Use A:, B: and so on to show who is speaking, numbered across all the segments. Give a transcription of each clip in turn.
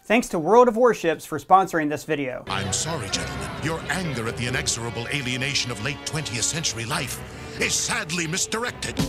A: Thanks to World of Warships for sponsoring this video.
B: I'm sorry, gentlemen. Your anger at the inexorable alienation of late 20th century life is sadly misdirected.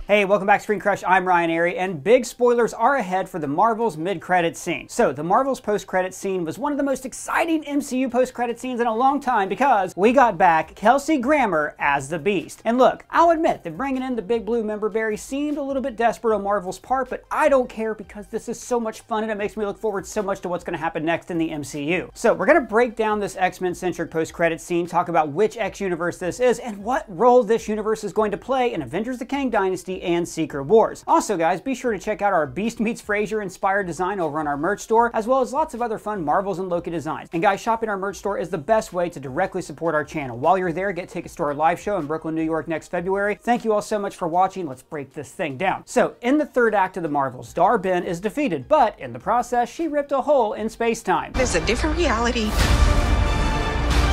A: Hey, welcome back to ScreenCrush. I'm Ryan Airy, and big spoilers are ahead for the Marvels mid-credits scene. So, the Marvels post-credits scene was one of the most exciting MCU post-credit scenes in a long time because we got back Kelsey Grammer as the Beast. And look, I'll admit that bringing in the Big Blue Member Berry seemed a little bit desperate on Marvel's part, but I don't care because this is so much fun and it makes me look forward so much to what's going to happen next in the MCU. So, we're going to break down this X-Men-centric post-credits scene, talk about which X-universe this is, and what role this universe is going to play in Avengers the Kang Dynasty and Secret Wars. Also guys, be sure to check out our Beast meets Frasier inspired design over on our merch store, as well as lots of other fun Marvels and Loki designs. And guys, shopping our merch store is the best way to directly support our channel. While you're there, get tickets to our live show in Brooklyn, New York next February. Thank you all so much for watching. Let's break this thing down. So, in the third act of the Marvels, Dar-Benn is defeated, but in the process, she ripped a hole in space-time.
C: There's a different reality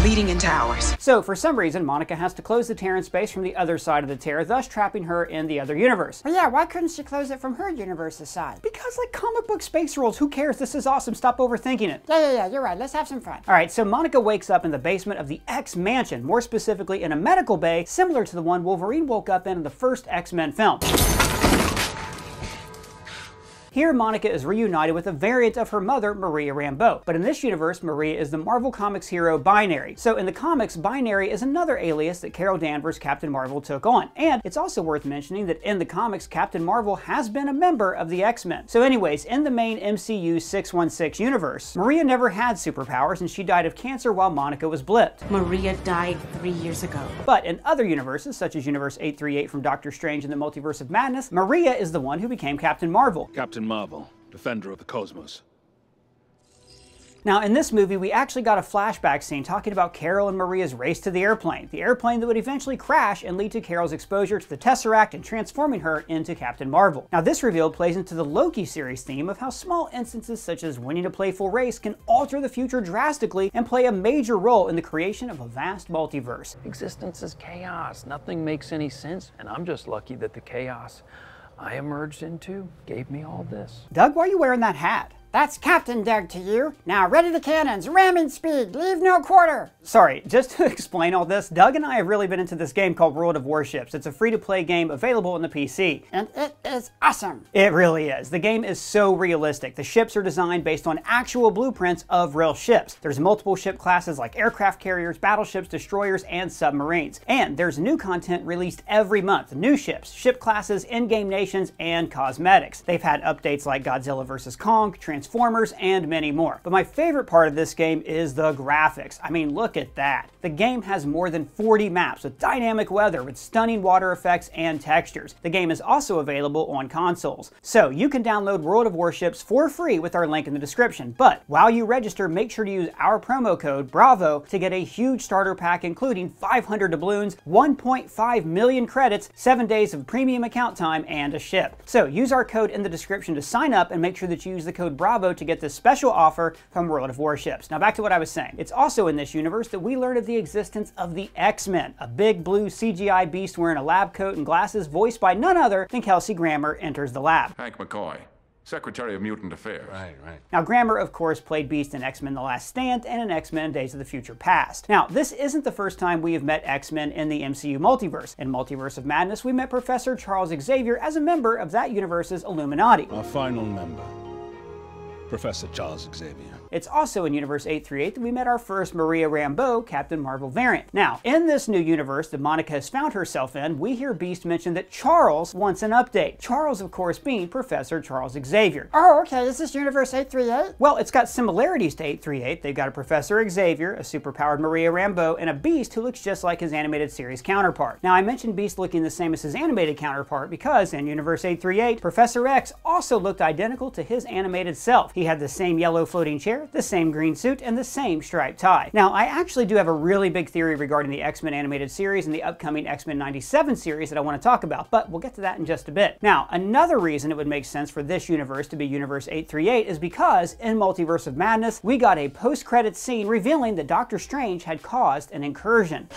C: leading into ours.
A: So, for some reason, Monica has to close the tear in space from the other side of the tear, thus trapping her in the other universe.
D: Well, yeah, why couldn't she close it from her universe's side?
A: Because, like, comic book space rules, who cares? This is awesome. Stop overthinking it.
D: Yeah, you're right. Let's have some fun.
A: Alright, so Monica wakes up in the basement of the X-Mansion, more specifically in a medical bay, similar to the one Wolverine woke up in the first X-Men film. Here, Monica is reunited with a variant of her mother, Maria Rambeau. But in this universe, Maria is the Marvel Comics hero Binary. So in the comics, Binary is another alias that Carol Danvers' Captain Marvel took on. And it's also worth mentioning that in the comics, Captain Marvel has been a member of the X-Men. So anyways, in the main MCU 616 universe, Maria never had superpowers and she died of cancer while Monica was blipped.
E: Maria died 3 years ago.
A: But in other universes, such as Universe 838 from Doctor Strange in the Multiverse of Madness, Maria is the one who became Captain Marvel.
F: Captain Marvel, defender of the cosmos.
A: Now, in this movie, we actually got a flashback scene talking about Carol and Maria's race to the airplane that would eventually crash and lead to Carol's exposure to the Tesseract and transforming her into Captain Marvel. Now, this reveal plays into the Loki series theme of how small instances such as winning a playful race can alter the future drastically and play a major role in the creation of a vast multiverse.
G: Existence is chaos. Nothing makes any sense, and I'm just lucky that the chaos I emerged into gave me all this.
A: Doug, why are you wearing that hat?
D: That's Captain Doug to you. Now ready the cannons, ramming speed, leave no quarter.
A: Sorry, just to explain all this, Doug and I have really been into this game called World of Warships. It's a free-to-play game available on the PC.
D: And it is awesome.
A: It really is. The game is so realistic. The ships are designed based on actual blueprints of real ships. There's multiple ship classes like aircraft carriers, battleships, destroyers, and submarines. And there's new content released every month. New ships, ship classes, in-game nations, and cosmetics. They've had updates like Godzilla vs. Kong, Transformers, and many more. But my favorite part of this game is the graphics. I mean, look at that. The game has more than 40 maps with dynamic weather, with stunning water effects and textures. The game is also available on consoles. So you can download World of Warships for free with our link in the description. But while you register, make sure to use our promo code BRAVO to get a huge starter pack including 500 doubloons, 1.5 million credits, 7 days of premium account time, and a ship. So use our code in the description to sign up and make sure that you use the code BRAVO to get this special offer from World of Warships. Now back to what I was saying. It's also in this universe that we learn of the existence of the X-Men, a big blue CGI beast wearing a lab coat and glasses voiced by none other than Kelsey Grammer enters the lab.
H: Hank McCoy, Secretary of Mutant Affairs.
F: Right.
A: Now, Grammer, of course, played Beast in X-Men The Last Stand and in X-Men Days of the Future Past. Now, this isn't the first time we have met X-Men in the MCU multiverse. In Multiverse of Madness, we met Professor Charles Xavier as a member of that universe's Illuminati.
F: Our final member, Professor Charles Xavier.
A: It's also in Universe 838 that we met our first Maria Rambeau Captain Marvel variant. Now, in this new universe that Monica has found herself in, we hear Beast mention that Charles wants an update. Charles, of course, being Professor Charles Xavier.
D: Oh, okay, is this Universe 838?
A: Well, it's got similarities to 838. They've got a Professor Xavier, a superpowered Maria Rambeau, and a Beast who looks just like his animated series counterpart. Now, I mentioned Beast looking the same as his animated counterpart because in Universe 838, Professor X also looked identical to his animated self. He had the same yellow floating chair, the same green suit, and the same striped tie. Now, I actually do have a really big theory regarding the X-Men animated series and the upcoming X-Men 97 series that I want to talk about, but we'll get to that in just a bit. Now, another reason it would make sense for this universe to be Universe 838 is because in Multiverse of Madness, we got a post-credits scene revealing that Doctor Strange had caused an incursion.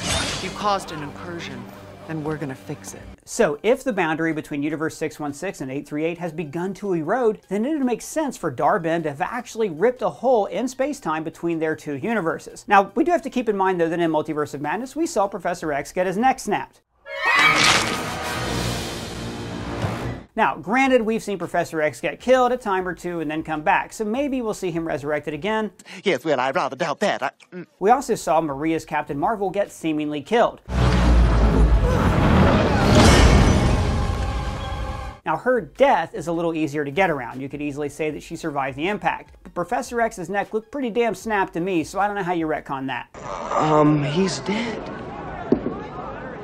C: You caused an incursion and we're gonna fix it.
A: So if the boundary between Universe 616 and 838 has begun to erode, then it would make sense for Dar-Benn to have actually ripped a hole in space-time between their two universes. Now, we do have to keep in mind though that in Multiverse of Madness, we saw Professor X get his neck snapped. Now, granted, we've seen Professor X get killed a time or two and then come back, so maybe we'll see him resurrected again.
I: Yes, well, I'd rather doubt that.
A: We also saw Maria's Captain Marvel get seemingly killed. Now, her death is a little easier to get around. You could easily say that she survived the impact. But Professor X's neck looked pretty damn snapped to me, so I don't know how you retcon that.
I: He's dead.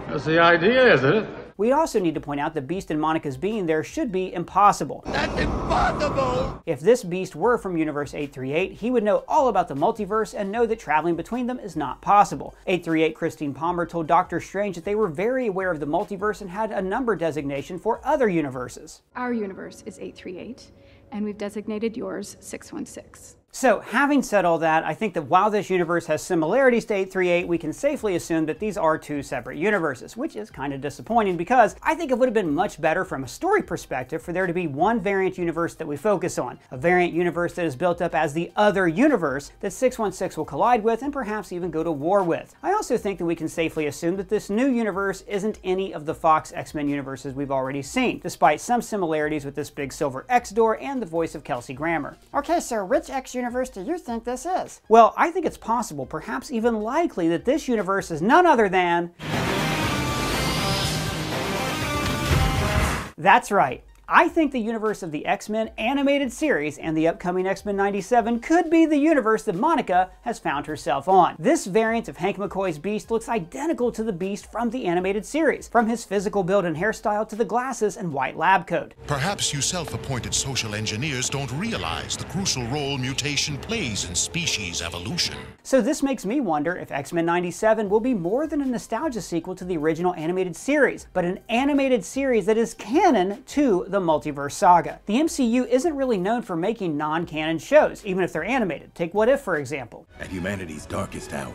H: That's the idea, is it?
A: We also need to point out that Beast and Monica's being there should be impossible.
I: That's impossible!
A: If this Beast were from Universe 838, he would know all about the multiverse and know that traveling between them is not possible. 838 Christine Palmer told Doctor Strange that they were very aware of the multiverse and had a number designation for other universes.
J: Our universe is 838, and we've designated yours 616.
A: So, having said all that, I think that while this universe has similarities to 838, we can safely assume that these are two separate universes, which is kind of disappointing because I think it would have been much better from a story perspective for there to be one variant universe that we focus on, a variant universe that is built up as the other universe that 616 will collide with and perhaps even go to war with. I also think that we can safely assume that this new universe isn't any of the Fox X-Men universes we've already seen, despite some similarities with this big silver X door and the voice of Kelsey Grammer.
D: Okay, so which X universe do you think this is?
A: Well, I think it's possible, perhaps even likely, that this universe is none other than... That's right. I think the universe of the X-Men animated series and the upcoming X-Men 97 could be the universe that Monica has found herself on. This variant of Hank McCoy's Beast looks identical to the Beast from the animated series, from his physical build and hairstyle to the glasses and white lab coat.
B: Perhaps you self-appointed social engineers don't realize the crucial role mutation plays in species evolution.
A: So this makes me wonder if X-Men 97 will be more than a nostalgia sequel to the original animated series, but an animated series that is canon to the multiverse saga. The MCU isn't really known for making non-canon shows, even if they're animated. Take What If, for example.
K: At humanity's darkest hour,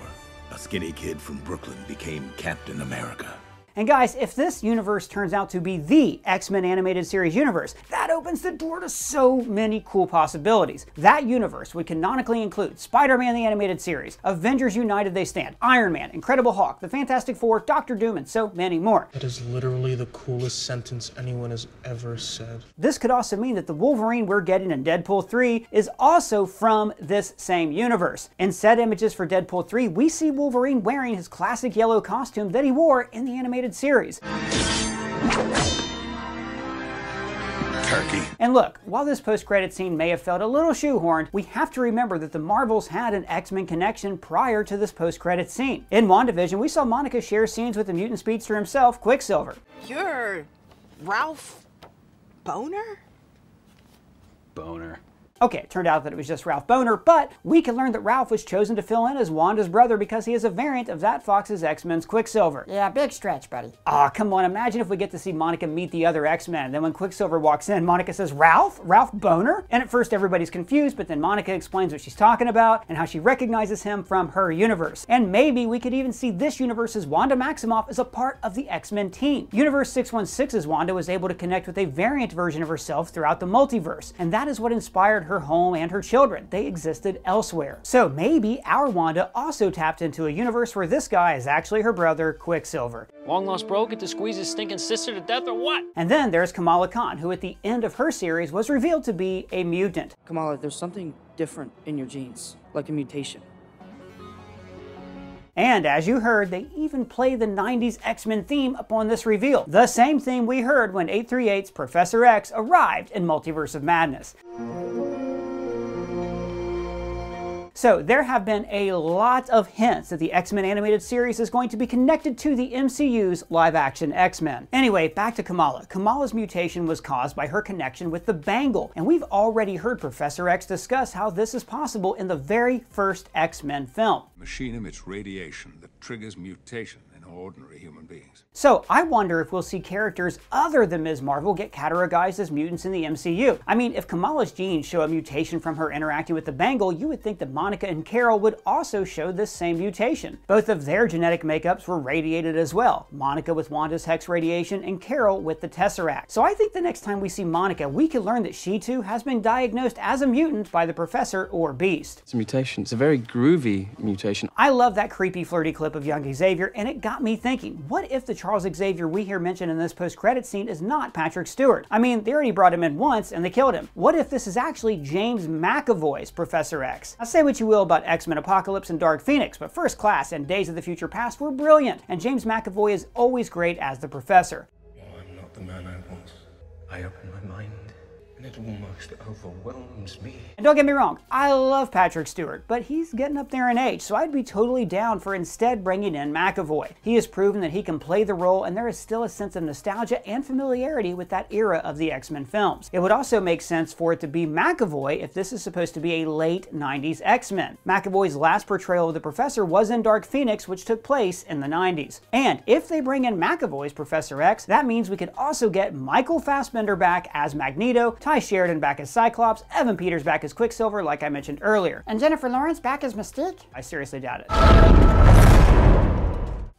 K: a skinny kid from Brooklyn became Captain America.
A: And guys, if this universe turns out to be the X-Men animated series universe, that opens the door to so many cool possibilities. That universe would canonically include Spider-Man the animated series, Avengers United They Stand, Iron Man, Incredible Hulk, the Fantastic Four, Doctor Doom, and so many more.
L: That is literally the coolest sentence anyone has ever said.
A: This could also mean that the Wolverine we're getting in Deadpool 3 is also from this same universe. In set images for Deadpool 3, we see Wolverine wearing his classic yellow costume that he wore in the animated series.
K: Turkey.
A: And look, while this post-credit scene may have felt a little shoehorned, we have to remember that the Marvels had an X-Men connection prior to this post-credit scene. In WandaVision, we saw Monica share scenes with the mutant speedster himself, Quicksilver.
C: You're Ralph Boner?
G: Boner.
A: Okay, it turned out that it was just Ralph Boner, but we can learn that Ralph was chosen to fill in as Wanda's brother because he is a variant of that Fox's X-Men's Quicksilver.
D: Yeah, big stretch, buddy.
A: Aw, come on, imagine if we get to see Monica meet the other X-Men, then when Quicksilver walks in, Monica says, Ralph? Ralph Boner? And at first everybody's confused, but then Monica explains what she's talking about and how she recognizes him from her universe. And maybe we could even see this universe's Wanda Maximoff as a part of the X-Men team. Universe 616's Wanda was able to connect with a variant version of herself throughout the multiverse, and that is what inspired her home and her children. They existed elsewhere. So maybe our Wanda also tapped into a universe where this guy is actually her brother, Quicksilver.
M: Long lost bro, get to squeeze his stinking sister to death or what?
A: And then there's Kamala Khan, who at the end of her series was revealed to be a mutant.
N: Kamala, there's something different in your genes, like a mutation.
A: And as you heard, they even play the 90s X-Men theme upon this reveal. The same theme we heard when 838's Professor X arrived in Multiverse of Madness. So there have been a lot of hints that the X-Men animated series is going to be connected to the MCU's live-action X-Men. Anyway, back to Kamala. Kamala's mutation was caused by her connection with the bangle, and we've already heard Professor X discuss how this is possible in the very first X-Men film.
H: Machine emits radiation that triggers mutation in
K: ordinary human beings.
A: So I wonder if we'll see characters other than Ms. Marvel get categorized as mutants in the MCU. I mean, if Kamala's genes show a mutation from her interacting with the Bengal, you would think that Monica and Carol would also show this same mutation. Both of their genetic makeups were radiated as well. Monica with Wanda's Hex radiation and Carol with the Tesseract. So I think the next time we see Monica, we could learn that she too has been diagnosed as a mutant by the Professor or Beast.
O: It's a mutation. It's a very groovy mutation.
A: I love that creepy flirty clip of young Xavier, and it got me thinking, what if the Charles Xavier we hear mentioned in this post-credit scene is not Patrick Stewart? I mean, they already brought him in once and they killed him. What if this is actually James McAvoy's Professor X? Now say what you will about X-Men Apocalypse and Dark Phoenix, but First Class and Days of the Future Past were brilliant, and James McAvoy is always great as the Professor.
L: Oh, I'm not the man I was. I open my mind, and it almost overwhelms me.
A: And don't get me wrong, I love Patrick Stewart, but he's getting up there in age, so I'd be totally down for instead bringing in McAvoy. He has proven that he can play the role, and there is still a sense of nostalgia and familiarity with that era of the X-Men films. It would also make sense for it to be McAvoy if this is supposed to be a late 90s X-Men. McAvoy's last portrayal of the Professor was in Dark Phoenix, which took place in the 90s. And if they bring in McAvoy's Professor X, that means we could also get Michael Fassbender back as Magneto, Ty Sheridan back as Cyclops, Evan Peters back as Quicksilver, like I mentioned earlier.
D: And Jennifer Lawrence back as Mystique?
A: I seriously doubt it.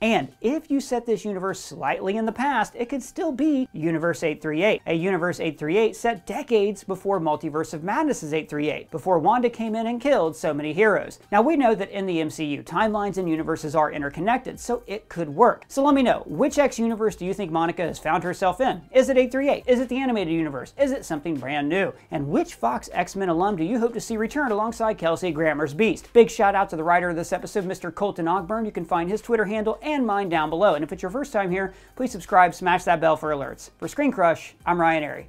A: And if you set this universe slightly in the past, it could still be Universe 838. A Universe 838 set decades before Multiverse of Madness's 838, before Wanda came in and killed so many heroes. Now we know that in the MCU, timelines and universes are interconnected, so it could work. So let me know, which X universe do you think Monica has found herself in? Is it 838? Is it the animated universe? Is it something brand new? And which Fox X-Men alum do you hope to see return alongside Kelsey Grammer's Beast? Big shout out to the writer of this episode, Mr. Colton Ogburn. You can find his Twitter handle and mine down below. And if it's your first time here, please subscribe, smash that bell for alerts. For ScreenCrush, I'm Ryan Airy.